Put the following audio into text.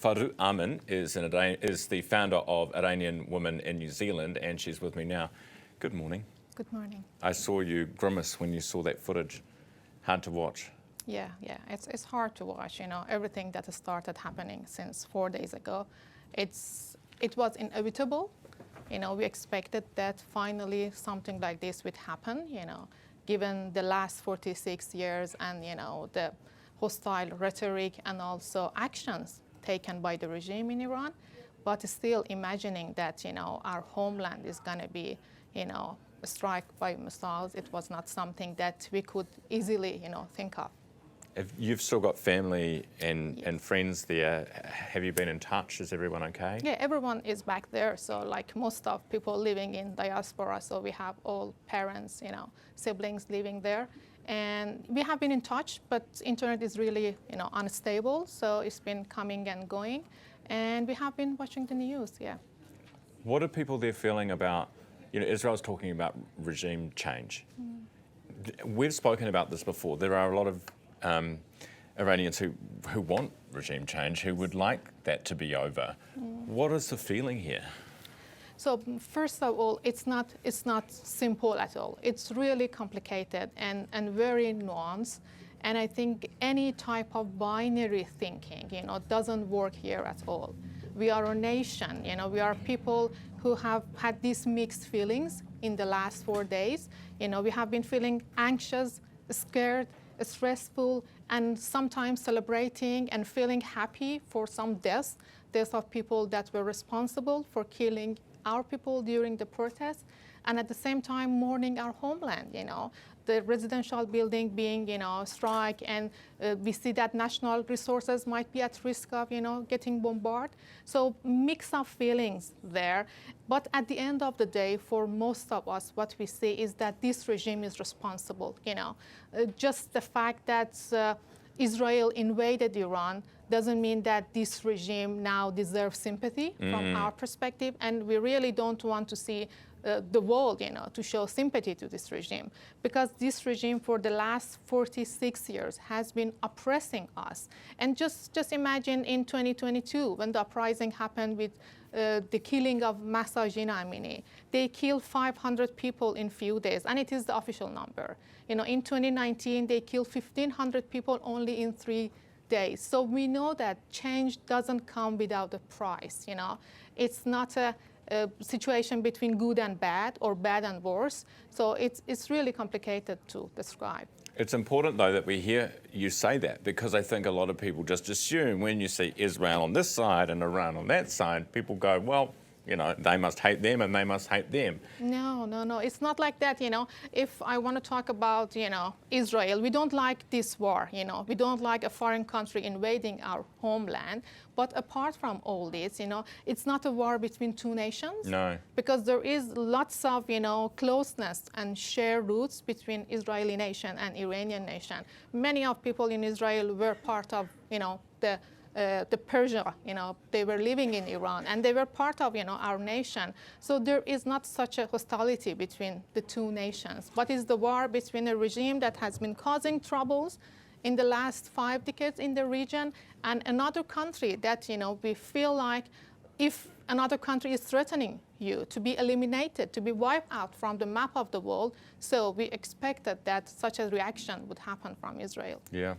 Farouk Amin is the founder of Iranian Women in New Zealand, and she's with me now. Good morning. Good morning. I saw you grimace when you saw that footage. Hard to watch. Yeah, it's hard to watch. You know, everything that started happening since 4 days ago, it was inevitable. You know, we expected that finally something like this would happen. You know, given the last 46 years and the hostile rhetoric and also actions taken by the regime in Iran, but still imagining that our homeland is going to be struck by missiles, it was not something that we could easily think of. If you've still got family and friends there, have you been in touch? Is everyone okay? Yeah, everyone is back there. So like most of people living in diaspora, so we have all parents, siblings living there. And we have been in touch, but internet is really, unstable. So it's been coming and going. And we have been watching the news, yeah. What are people there feeling about, Israel's talking about regime change. We've spoken about this before. There are a lot of Iranians who want regime change, who would like that to be over. What is the feeling here? So first of all, it's not simple at all. It's really complicated and very nuanced. And I think any type of binary thinking, doesn't work here at all. We are a nation, we are people who have had these mixed feelings in the last 4 days. We have been feeling anxious, scared, stressful, and sometimes celebrating and feeling happy for some deaths of people that were responsible for killing our people during the protests, and at the same time mourning our homeland, the residential building being, struck, and we see that national resources might be at risk of, getting bombarded. So mix of feelings there. But at the end of the day, for most of us, what we see is that this regime is responsible. Just the fact that Israel invaded Iran doesn't mean that this regime now deserves sympathy from our perspective, and we really don't want to see the world, to show sympathy to this regime, because this regime for the last 46 years has been oppressing us. And just imagine in 2022, when the uprising happened with the killing of Mahsa Amini, they killed 500 people in few days, and it is the official number. In 2019, they killed 1,500 people only in 3 days. So we know that change doesn't come without a price. It's not a situation between good and bad or bad and worse. So it's really complicated to describe. It's important, though, that we hear you say that, because I think a lot of people just assume when you see Israel on this side and Iran on that side, people go, well, they must hate them and they must hate them. No. It's not like that, If I want to talk about, Israel, we don't like this war, We don't like a foreign country invading our homeland. But apart from all this, it's not a war between two nations. No. Because there is lots of, closeness and shared roots between Israeli nation and Iranian nation. Many of people in Israel were part of, the Persia, they were living in Iran, and they were part of, our nation. So there is not such a hostility between the two nations, but it's the war between a regime that has been causing troubles in the last 5 decades in the region, and another country that, we feel like if another country is threatening you to be eliminated, to be wiped out from the map of the world, so we expected that such a reaction would happen from Israel. Yeah.